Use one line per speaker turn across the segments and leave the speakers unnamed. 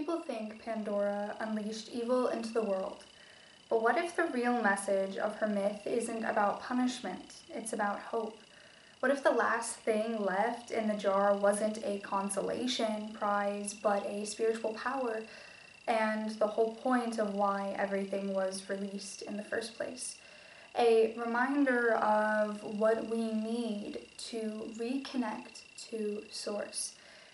people think Pandora unleashed evil into the world. But what if the real message of her myth isn't about punishment, it's about hope? What if the last thing left in the jar wasn't a consolation prize, but a spiritual power, and the whole point of why everything was released in the first place? A reminder of what we need to reconnect to Source,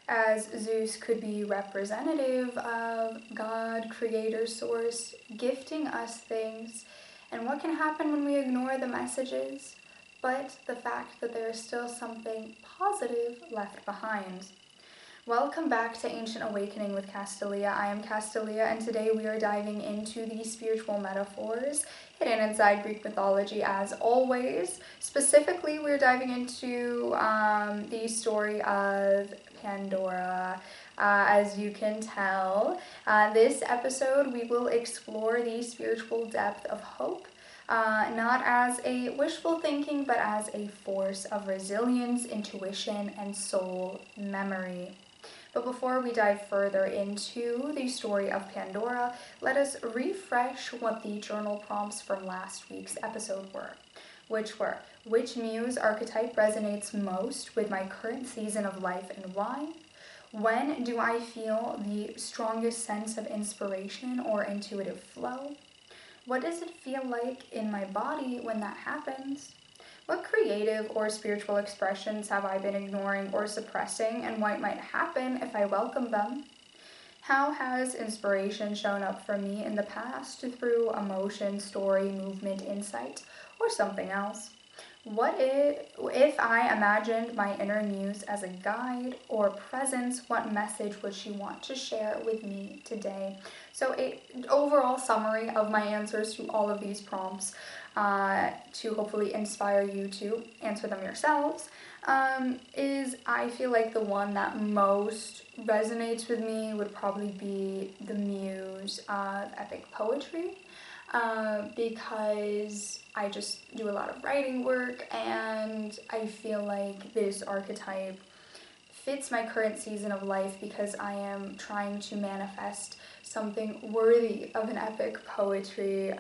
as Zeus could be representative of God, Creator, Source, gifting us things, and what can happen when we ignore the messages, but the fact that there is still something positive left behind. Welcome back to Ancient Awakening with Kastalia. I am Kastalia, and today we are diving into the spiritual metaphors hidden inside Greek mythology as always. Specifically, we're diving into the story of Pandora. As you can tell, this episode we will explore the spiritual depth of hope, not as a wishful thinking, but as a force of resilience, intuition, and soul memory. But before we dive further into the story of Pandora, let us refresh what the journal prompts from last week's episode were. Which muse archetype resonates most with my current season of life and why? When do I feel the strongest sense of inspiration or intuitive flow? What does it feel like in my body when that happens? What creative or spiritual expressions have I been ignoring or suppressing, and what might happen if I welcome them? How has inspiration shown up for me in the past through emotion, story, movement, insight, or something else? What if I imagined my inner muse as a guide or presence, what message would she want to share with me today? So an overall summary of my answers to all of these prompts to hopefully inspire you to answer them yourselves, is I feel like the one that most resonates with me would probably be the muse of epic poetry. Because I just do a lot of writing work, and I feel like this archetype fits my current season of life because I am trying to manifest something worthy of an epic poetry,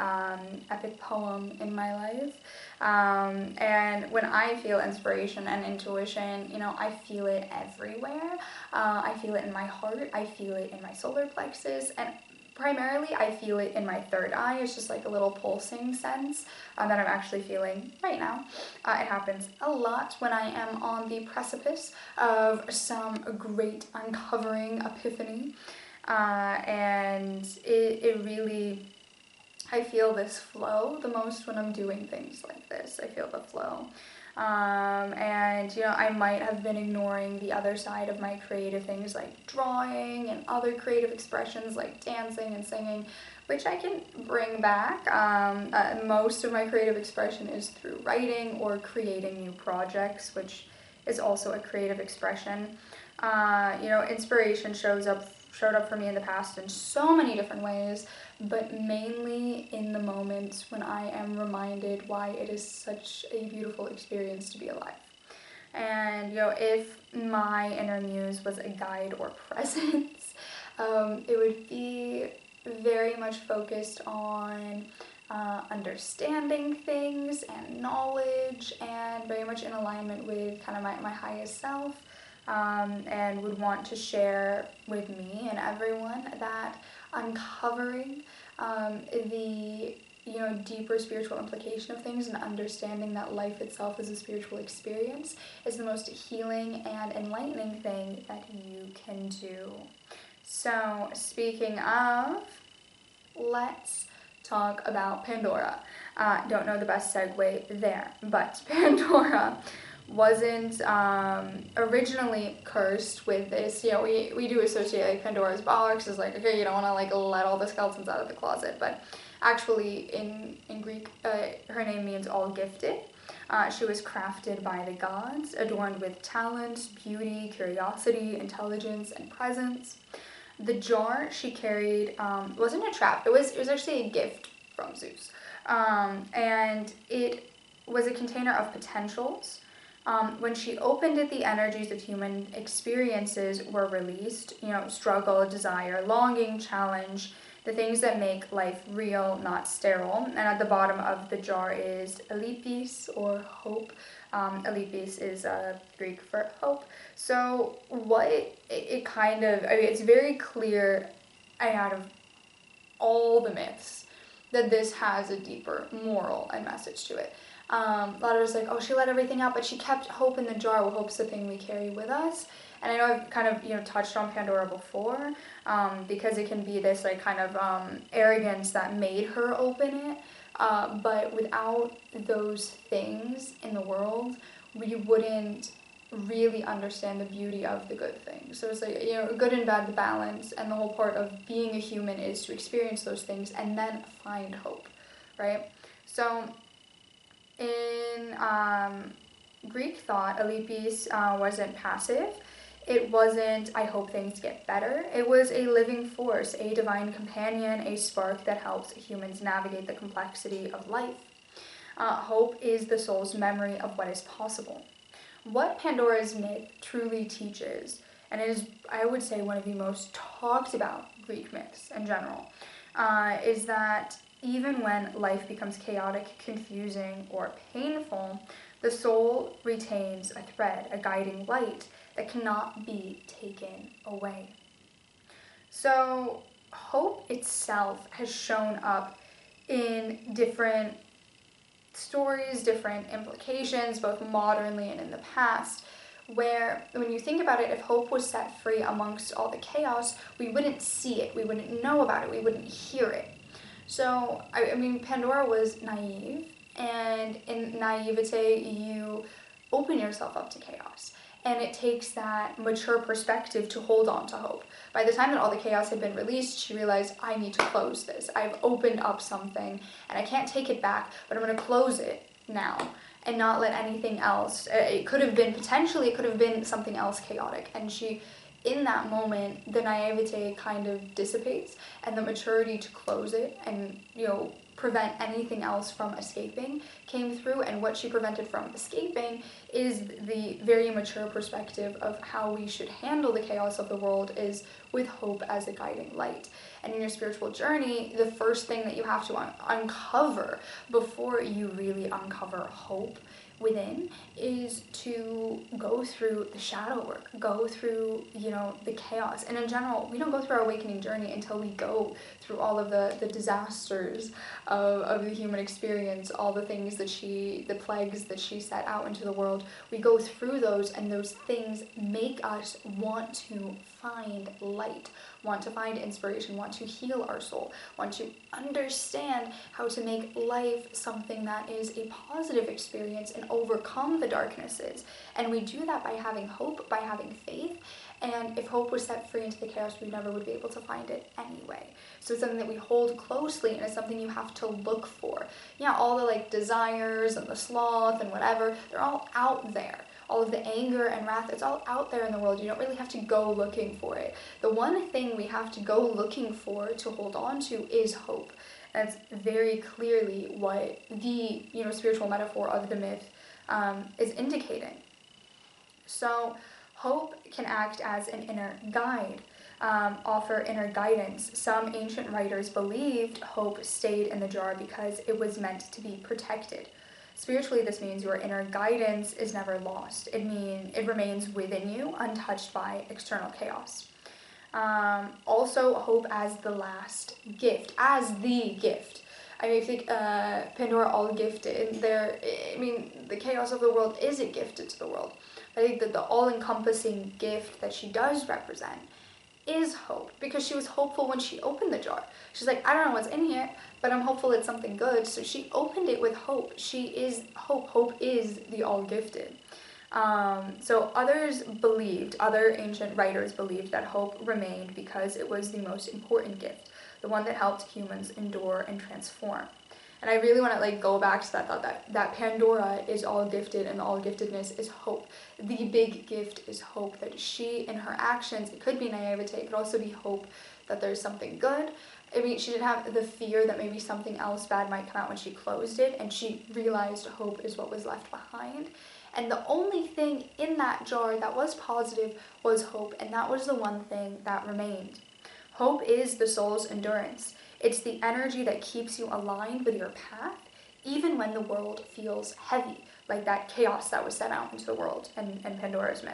epic poem in my life. And when I feel inspiration and intuition, I feel it everywhere. I feel it in my heart, I feel it in my solar plexus, and primarily, I feel it in my third eye. It's just like a little pulsing sense that I'm actually feeling right now. It happens a lot when I am on the precipice of some great uncovering epiphany. And it really, I feel this flow the most when I'm doing things like this. I feel the flow. And I might have been ignoring the other side of my creative things like drawing and other creative expressions like dancing and singing, which I can bring back. Most of my creative expression is through writing or creating new projects, which is also a creative expression. Inspiration showed up for me in the past in so many different ways, but mainly in the moments when I am reminded why it is such a beautiful experience to be alive. And if my inner muse was a guide or presence, it would be very much focused on understanding things and knowledge, and very much in alignment with kind of my highest self. And would want to share with me and everyone that uncovering the deeper spiritual implication of things and understanding that life itself is a spiritual experience is the most healing and enlightening thing that you can do. So speaking of, let's talk about Pandora. Don't know the best segue there, but Pandora wasn't originally cursed with this. We do associate like Pandora's box as like, okay, you don't want to like let all the skeletons out of the closet, but actually in Greek her name means all gifted. She was crafted by the gods, adorned with talent, beauty, curiosity, intelligence, and presence. The jar she carried wasn't a trap. It was actually a gift from Zeus, and it was a container of potentials, When she opened it, the energies of human experiences were released. Struggle, desire, longing, challenge, the things that make life real, not sterile. And at the bottom of the jar is Elipis, or hope. Elipis is Greek for hope. So it's very clear out of all the myths that this has a deeper moral and message to it. A lot of us like, oh, she let everything out, but she kept hope in the jar. Well, hope's the thing we carry with us. And I know I've kind of, touched on Pandora before, because it can be this like kind of arrogance that made her open it. But without those things in the world, we wouldn't really understand the beauty of the good things. So it's like, good and bad, the balance, and the whole part of being a human is to experience those things and then find hope, right? So in Greek thought, Elipis wasn't passive. It wasn't, I hope things get better. It was a living force, a divine companion, a spark that helps humans navigate the complexity of life. Hope is the soul's memory of what is possible. What Pandora's myth truly teaches, and it is, I would say, one of the most talked about Greek myths in general, is that even when life becomes chaotic, confusing, or painful, the soul retains a thread, a guiding light that cannot be taken away. So hope itself has shown up in different stories, different implications, both modernly and in the past, where when you think about it, if hope was set free amongst all the chaos, we wouldn't see it, we wouldn't know about it, we wouldn't hear it. So, Pandora was naive, and in naivete, you open yourself up to chaos. And it takes that mature perspective to hold on to hope. By the time that all the chaos had been released, she realized, I need to close this. I've opened up something, and I can't take it back, but I'm going to close it now and not let anything else. It could have been something else chaotic. And in that moment, the naivete kind of dissipates, and the maturity to close it and, prevent anything else from escaping came through. And what she prevented from escaping is the very mature perspective of how we should handle the chaos of the world is with hope as a guiding light. And in your spiritual journey, the first thing that you have to uncover before you really uncover hope within is to go through the shadow work, go through, the chaos. And in general, we don't go through our awakening journey until we go through all of the disasters of the human experience, all the things the plagues that she set out into the world. We go through those, and those things make us want to find light, want to find inspiration, want to heal our soul, want to understand how to make life something that is a positive experience and overcome the darknesses. And we do that by having hope, by having faith. And if hope was set free into the chaos, we never would be able to find it anyway. So it's something that we hold closely, and it's something you have to look for. Yeah, all the desires and the sloth and whatever, they're all out there. All of the anger and wrath, it's all out there in the world. You don't really have to go looking for it. The one thing we have to go looking for to hold on to is hope. And that's very clearly what the spiritual metaphor of the myth is indicating. So hope can act as an inner guide, offer inner guidance. Some ancient writers believed hope stayed in the jar because it was meant to be protected. Spiritually, this means your inner guidance is never lost. It remains within you, untouched by external chaos. Also, hope as the last gift, as the gift. I think Pandora all gifted. The chaos of the world is a gifted to the world. I think that the all-encompassing gift that she does represent is hope, because she was hopeful when she opened the jar. She's like, I don't know what's in here, but I'm hopeful it's something good. So she opened it with hope. She is hope. Hope is the all-gifted. So other ancient writers believed that hope remained because it was the most important gift, the one that helped humans endure and transform. And I really want to go back to that thought that Pandora is all gifted, and the all giftedness is hope. The big gift is hope, that she, in her actions, it could be naivete, it could also be hope that there's something good. She didn't have the fear that maybe something else bad might come out when she closed it, and she realized hope is what was left behind. And the only thing in that jar that was positive was hope, and that was the one thing that remained. Hope is the soul's endurance. It's the energy that keeps you aligned with your path, even when the world feels heavy, like that chaos that was sent out into the world in Pandora's myth.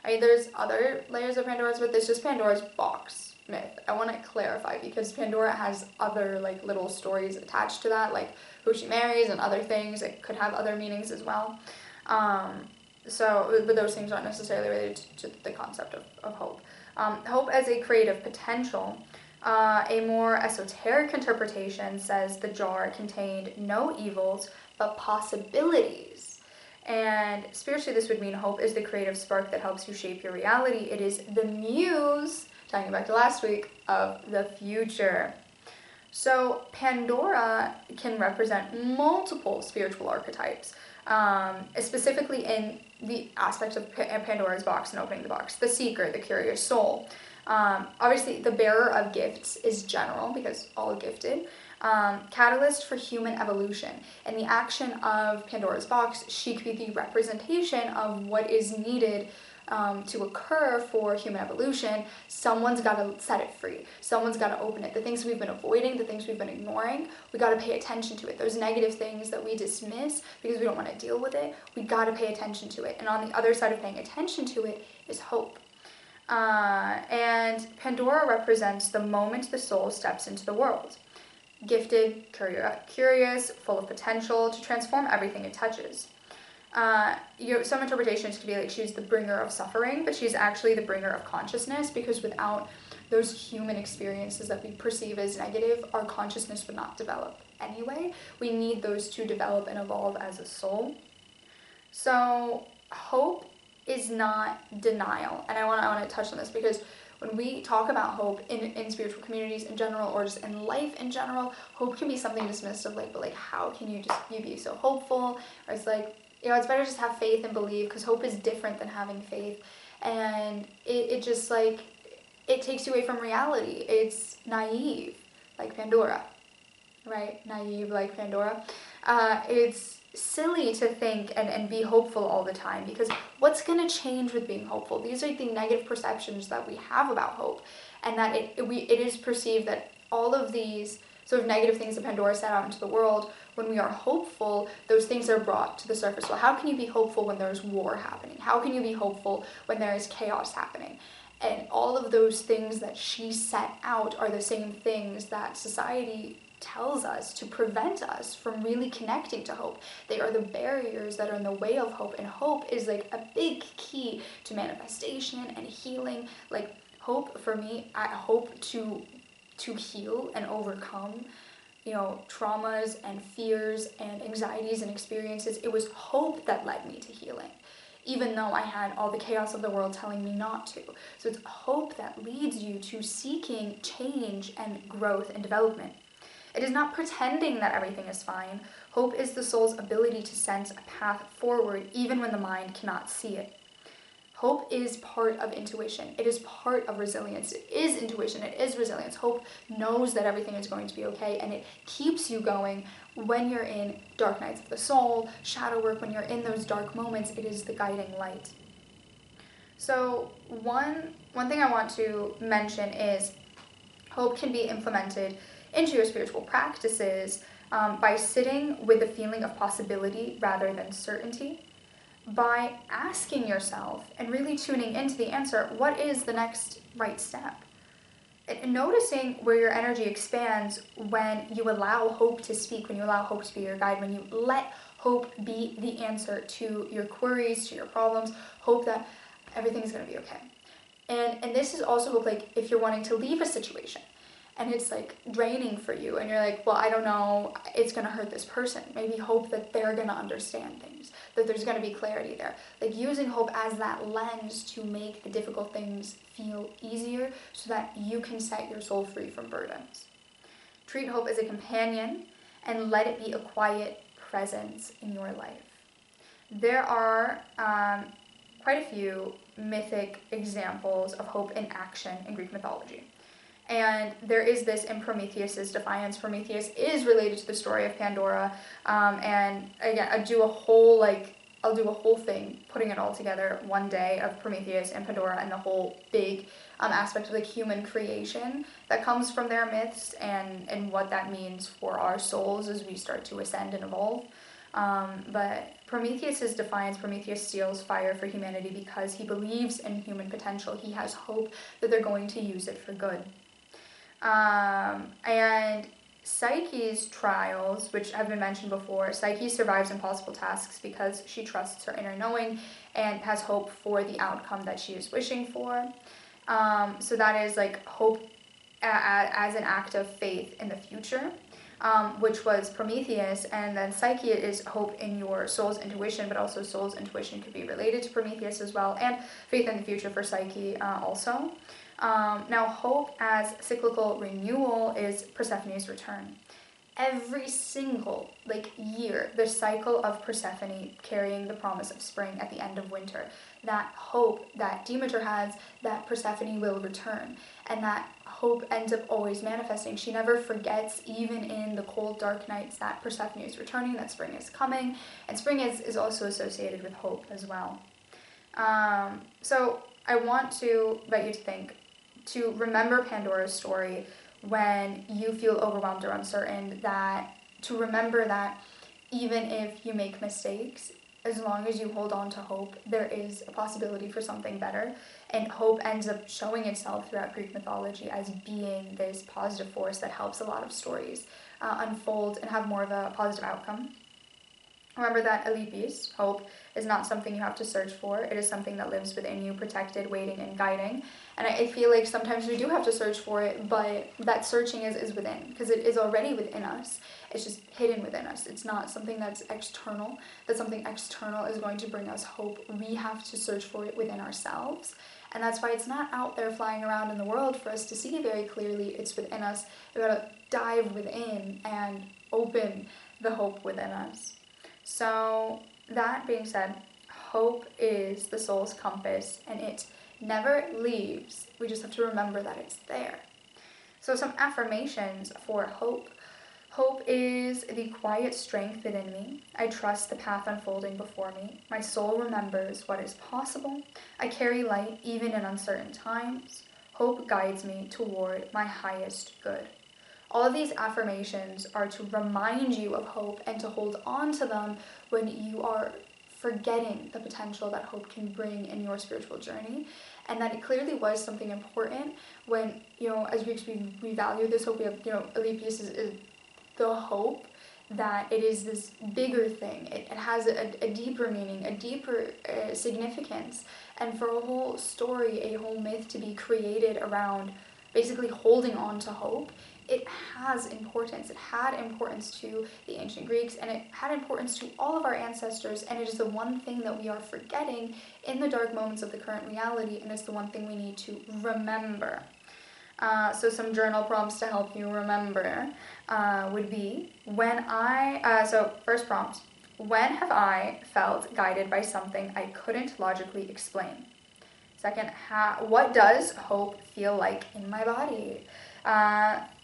I mean, there's other layers of Pandora's myth. There's just Pandora's box myth. I want to clarify because Pandora has other like little stories attached to that, like who she marries and other things. It could have other meanings as well. But those things aren't necessarily related to the concept of hope. Hope as a creative potential. A more esoteric interpretation says the jar contained no evils but possibilities. And spiritually, this would mean hope is the creative spark that helps you shape your reality. It is the muse, talking back to last week, of the future. So Pandora can represent multiple spiritual archetypes, specifically in the aspects of Pandora's box and opening the box. The seeker, the curious soul. Obviously, the bearer of gifts is general because all gifted. Catalyst for human evolution. In the action of Pandora's box, she could be the representation of what is needed to occur for human evolution. Someone's got to set it free. Someone's got to open it. The things we've been avoiding, the things we've been ignoring, we got to pay attention to it. Those negative things that we dismiss because we don't want to deal with it, we got to pay attention to it. And on the other side of paying attention to it is hope. And Pandora represents the moment the soul steps into the world. Gifted, curious, full of potential to transform everything it touches. Some interpretations could be like she's the bringer of suffering, but she's actually the bringer of consciousness, because without those human experiences that we perceive as negative, our consciousness would not develop anyway. We need those to develop and evolve as a soul. So hope is not denial. And I want to touch on this because when we talk about hope in spiritual communities in general, or just in life in general, hope can be something dismissed of like, but like, how can you be so hopeful? Or it's like, it's better just have faith and believe, because hope is different than having faith. And it just like, it takes you away from reality. It's naive, like Pandora, right? Naive like Pandora. It's silly to think and be hopeful all the time, because what's going to change with being hopeful? These are the negative perceptions that we have about hope, and that it is perceived that all of these sort of negative things that Pandora set out into the world, when we are hopeful, those things are brought to the surface. Well, how can you be hopeful when there's war happening? How can you be hopeful when there is chaos happening? And all of those things that she set out are the same things that society tells us to prevent us from really connecting to hope. They are the barriers that are in the way of hope, and hope is like a big key to manifestation and healing. Like hope, for me, I hope to heal and overcome traumas and fears and anxieties and experiences. It was hope that led me to healing, even though I had all the chaos of the world telling me not to. So it's hope that leads you to seeking change and growth and development. It is not pretending that everything is fine. Hope is the soul's ability to sense a path forward even when the mind cannot see it. Hope is part of intuition. It is part of resilience. It is intuition. It is resilience. Hope knows that everything is going to be okay, and it keeps you going when you're in dark nights of the soul, shadow work, when you're in those dark moments. It is the guiding light. So one thing I want to mention is hope can be implemented into your spiritual practices by sitting with a feeling of possibility rather than certainty, by asking yourself and really tuning into the answer, what is the next right step? And noticing where your energy expands when you allow hope to speak, when you allow hope to be your guide, when you let hope be the answer to your queries, to your problems, hope that everything's going to be okay. And this is also hope, like if you're wanting to leave a situation and it's like draining for you and you're like, well, I don't know, it's going to hurt this person. Maybe hope that they're going to understand things, that there's going to be clarity there. Like using hope as that lens to make the difficult things feel easier so that you can set your soul free from burdens. Treat hope as a companion and let it be a quiet presence in your life. There are quite a few mythic examples of hope in action in Greek mythology. And there is this in Prometheus's defiance. Prometheus is related to the story of Pandora. And again, I do a whole I'll do a whole thing putting it all together one day of Prometheus and Pandora and the whole big aspect of like human creation that comes from their myths and what that means for our souls as we start to ascend and evolve. But Prometheus's defiance, Prometheus steals fire for humanity because he believes in human potential. He has hope that they're going to use it for good. And Psyche's trials, which have been mentioned before, Psyche survives impossible tasks because she trusts her inner knowing and has hope for the outcome that she is wishing for. So that is like hope as an act of faith in the future, which was Prometheus. And then Psyche is hope in your soul's intuition, but also soul's intuition could be related to Prometheus as well, and faith in the future for Psyche also. Now, hope as cyclical renewal is Persephone's return. Every single year, the cycle of Persephone carrying the promise of spring at the end of winter, that hope that Demeter has that Persephone will return, and that hope ends up always manifesting. She never forgets, even in the cold, dark nights, that Persephone is returning, that spring is coming, and spring is also associated with hope as well. So I want to invite you to think, to remember Pandora's story when you feel overwhelmed or uncertain, that to remember that even if you make mistakes, as long as you hold on to hope, there is a possibility for something better. And hope ends up showing itself throughout Greek mythology as being this positive force that helps a lot of stories unfold and have more of a positive outcome. Remember that Alepis, hope, is not something you have to search for. It is something that lives within you, protected, waiting, and guiding. And I feel like sometimes we do have to search for it, but that searching is within, because it is already within us. It's just hidden within us. It's not something that's external, that something external is going to bring us hope. We have to search for it within ourselves. And that's why it's not out there flying around in the world for us to see very clearly. It's within us. We've got to dive within and open the hope within us. So that being said, hope is the soul's compass, and it never leaves. We just have to remember that it's there. So some affirmations for hope. Hope is the quiet strength within me. I trust the path unfolding before me. My soul remembers what is possible. I carry light even in uncertain times. Hope guides me toward my highest good. All of these affirmations are to remind you of hope and to hold on to them when you are forgetting the potential that hope can bring in your spiritual journey. And that it clearly was something important when, as Greeks, we value this hope. We have, Alepis is the hope that it is this bigger thing. It has a deeper meaning, a deeper significance. And for a whole story, a whole myth to be created around basically holding on to hope, it has importance. It had importance to the ancient Greeks, and it had importance to all of our ancestors, and it is the one thing that we are forgetting in the dark moments of the current reality, and it's the one thing we need to remember. So some journal prompts to help you remember would be, so first prompt, when have I felt guided by something I couldn't logically explain? Second, what does hope feel like in my body?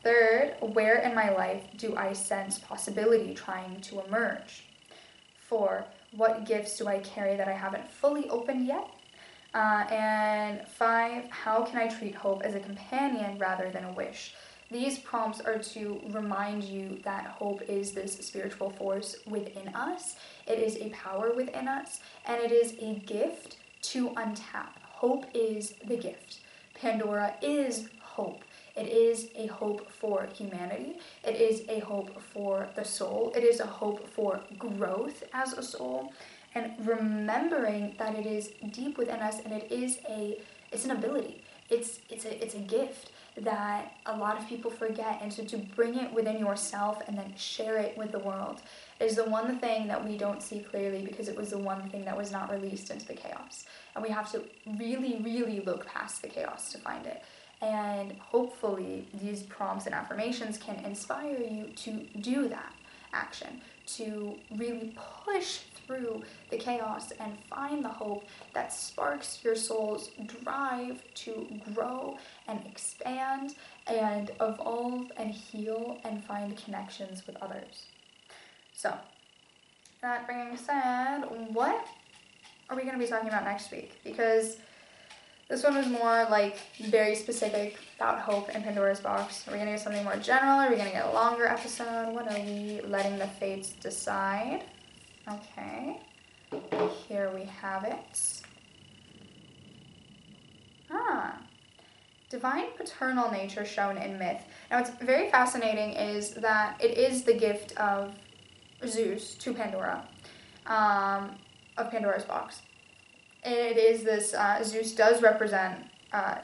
Third, where in my life do I sense possibility trying to emerge? 4, what gifts do I carry that I haven't fully opened yet? And 5, how can I treat hope as a companion rather than a wish? These prompts are to remind you that hope is this spiritual force within us. It is a power within us, and it is a gift to untap. Hope is the gift. Pandora is hope. It is a hope for humanity. It is a hope for the soul. It is a hope for growth as a soul. And remembering that it is deep within us, and it's an ability. It's a gift that a lot of people forget, and so to bring it within yourself and then share it with the world is the one thing that we don't see clearly, because it was the one thing that was not released into the chaos. And we have to really, really look past the chaos to find it. And hopefully these prompts and affirmations can inspire you to do that action, to really push through the chaos and find the hope that sparks your soul's drive to grow and expand and evolve and heal and find connections with others. So, That being said, what are we going to be talking about next week? Because this one was more like very specific about hope and Pandora's box. Are we going to get something more general? Are we going to get a longer episode? What are we letting the fates decide? Okay. Here we have it. Divine paternal nature shown in myth. Now, what's very fascinating is that it is the gift of Zeus to Pandora, of Pandora's box. And it is this, Zeus does represent,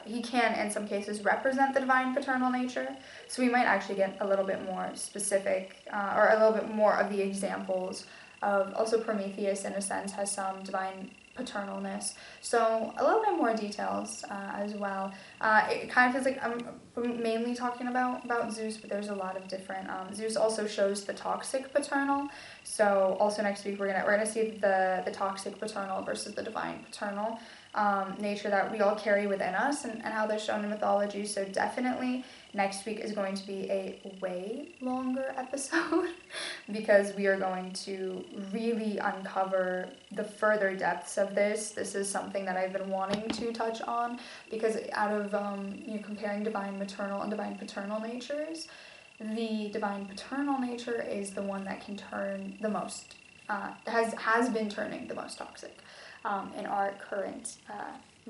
he can in some cases represent the divine paternal nature. So we might actually get a little bit more specific, or a little bit more of the examples of, also Prometheus in a sense has some divine paternalness. So a little bit more details as well. It kind of feels like I'm mainly talking about Zeus, but there's a lot of different. Zeus also shows the toxic paternal. So also next week we're gonna see the toxic paternal versus the divine paternal nature that we all carry within us and how they're shown in mythology. So definitely next week is going to be a way longer episode because we are going to really uncover the further depths of this. This is something that I've been wanting to touch on because out of comparing divine maternal and divine paternal natures, the divine paternal nature is the one that can turn the most, has been turning the most toxic in our current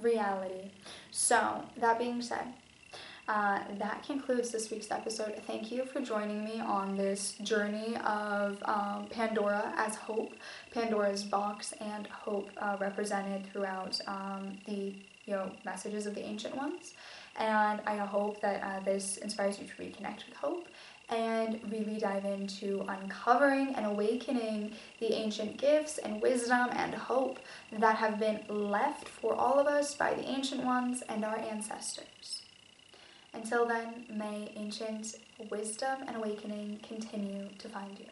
reality. So that being said, that concludes this week's episode. Thank you for joining me on this journey of Pandora as hope, Pandora's box, and hope represented throughout the messages of the ancient ones. And I hope that this inspires you to reconnect with hope and really dive into uncovering and awakening the ancient gifts and wisdom and hope that have been left for all of us by the ancient ones and our ancestors. Until then, may ancient wisdom and awakening continue to find you.